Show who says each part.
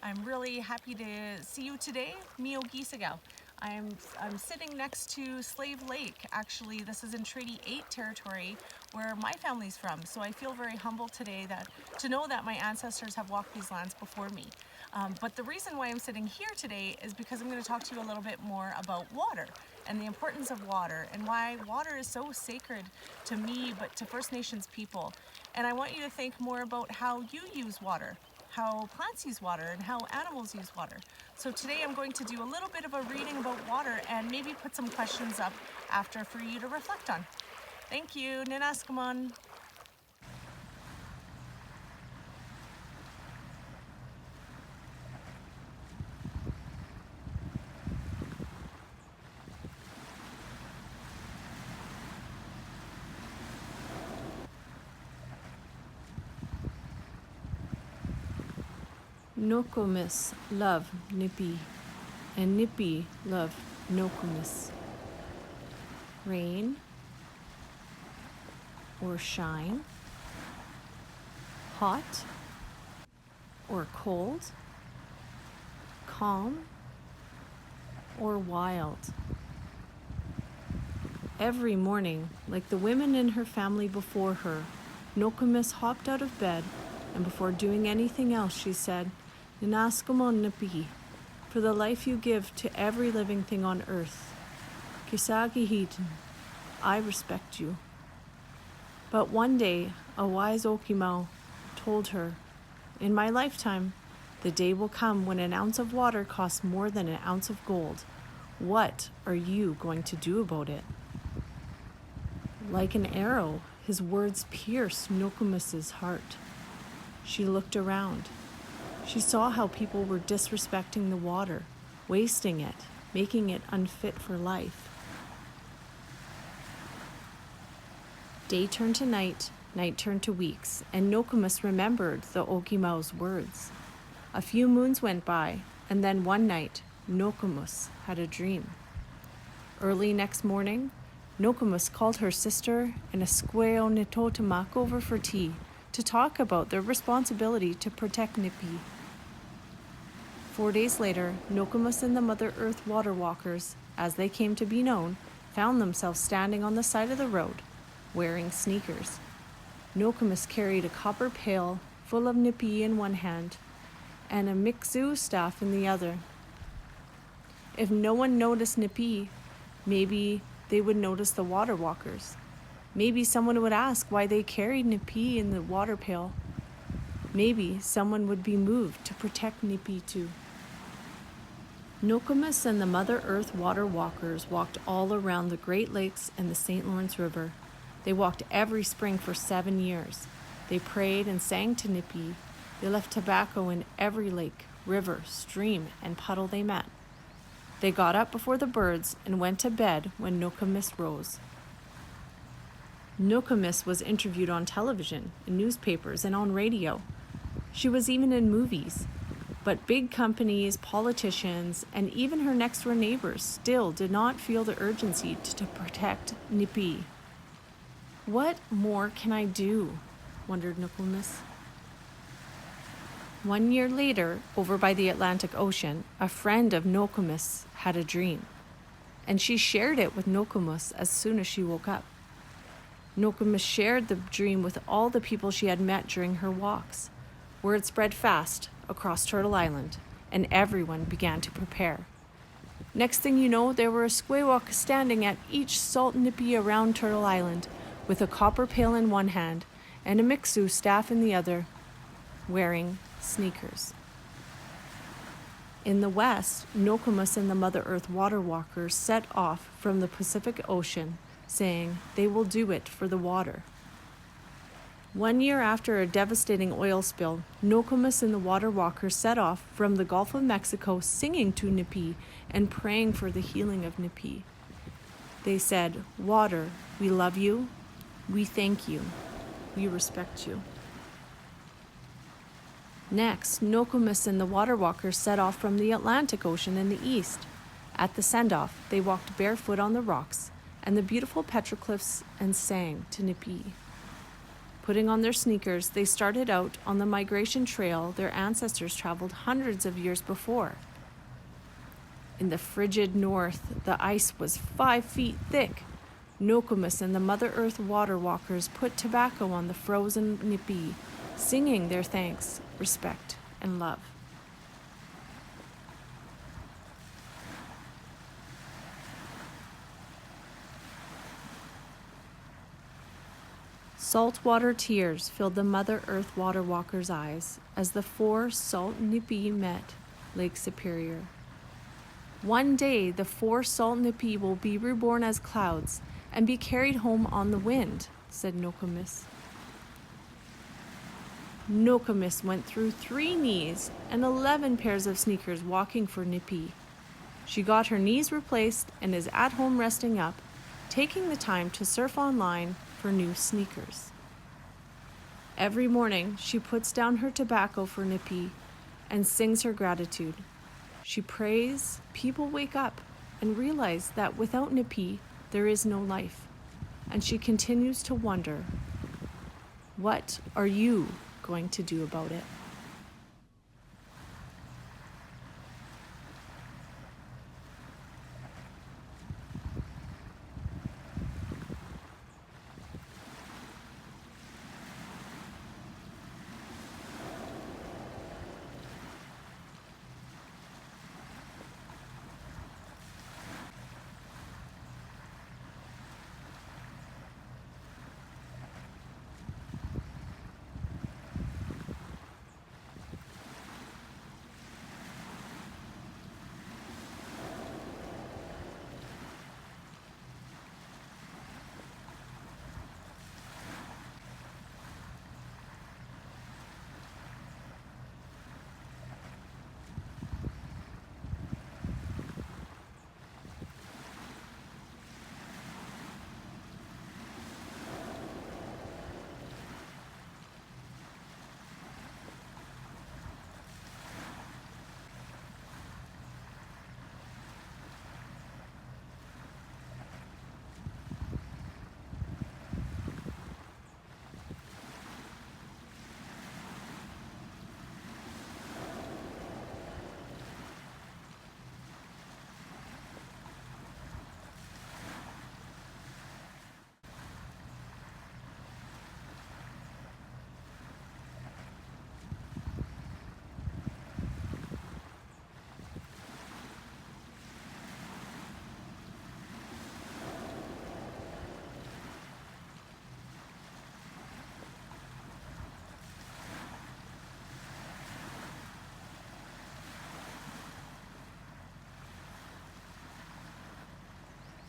Speaker 1: I'm really happy to see you today, Mio Gisagao. I'm sitting next to Slave Lake. Actually, this is in Treaty 8 territory where my family's from. So I feel very humble today to know that my ancestors have walked these lands before me. But the reason why I'm sitting here today is because I'm going to talk to you a little bit more about water and the importance of water and why water is so sacred to me, but to First Nations people. And I want you to think more about how you use water, how plants use water, and how animals use water. So today I'm going to do a little bit of a reading about water and maybe put some questions up after for you to reflect on. Thank you. Ninaskamon.
Speaker 2: Nokomis love Nipi, and Nipi love Nokomis. Rain or shine, hot or cold, calm or wild. Every morning, like the women in her family before her, Nokomis hopped out of bed, and before doing anything else, she said, "Ninaskamon Nipi, for the life you give to every living thing on earth. Kisagi Heaton, I respect you." But one day, a wise Okimau told her, "In my lifetime, the day will come when an ounce of water costs more than an ounce of gold. What are you going to do about it?" Like an arrow, his words pierced Nokomis's heart. She looked around. She saw how people were disrespecting the water, wasting it, making it unfit for life. Day turned to night, night turned to weeks, and Nokomis remembered the Okimau's words. A few moons went by, and then one night, Nokomis had a dream. Early next morning, Nokomis called her sister and Esqueo Nitotamak over for tea to talk about their responsibility to protect Nipi. 4 days later, Nokomis and the Mother Earth Water Walkers, as they came to be known, found themselves standing on the side of the road, wearing sneakers. Nokomis carried a copper pail full of Nipi in one hand and a mixu staff in the other. If no one noticed Nipi, maybe they would notice the water walkers. Maybe someone would ask why they carried Nipi in the water pail. Maybe someone would be moved to protect Nipi too. Nokomis and the Mother Earth Water Walkers walked all around the Great Lakes and the St. Lawrence River. They walked every spring for 7 years. They prayed and sang to Nipi. They left tobacco in every lake, river, stream, and puddle they met. They got up before the birds and went to bed when Nokomis rose. Nokomis was interviewed on television, in newspapers, and on radio. She was even in movies. But big companies, politicians, and even her next-door neighbors still did not feel the urgency to protect Nipi. "What more can I do?" wondered Nokomis. 1 year later, over by the Atlantic Ocean, a friend of Nokomis had a dream, and she shared it with Nokomis as soon as she woke up. Nokomis shared the dream with all the people she had met during her walks. Word spread fast across Turtle Island, and everyone began to prepare. Next thing you know, there were Esquewok standing at each salt Nipi around Turtle Island, with a copper pail in one hand and a mixu staff in the other, wearing sneakers. In the west, Nokomis and the Mother Earth Water Walkers set off from the Pacific Ocean, saying they will do it for the water. 1 year after a devastating oil spill, Nokomis and the Water Walkers set off from the Gulf of Mexico singing to Nipi and praying for the healing of Nipi. They said, "Water, we love you, we thank you, we respect you." Next, Nokomis and the Water Walkers set off from the Atlantic Ocean in the east. At the send-off, they walked barefoot on the rocks and the beautiful petroglyphs and sang to Nipi. Putting on their sneakers, they started out on the migration trail their ancestors traveled hundreds of years before. In the frigid north, the ice was 5 feet thick. Nokomis and the Mother Earth water walkers put tobacco on the frozen Nipi, singing their thanks, respect, and love. Saltwater tears filled the Mother Earth water walkers' eyes as the 4 salt Nipi met Lake Superior. One day, the 4 salt Nipi will be reborn as clouds and be carried home on the wind, said Nokomis. Nokomis went through 3 knees and 11 pairs of sneakers walking for Nipi. She got her knees replaced and is at home resting up, taking the time to surf online for new sneakers. Every morning, she puts down her tobacco for Nipi and sings her gratitude. She prays people wake up and realize that without Nipi, there is no life. And she continues to wonder, what are you going to do about it?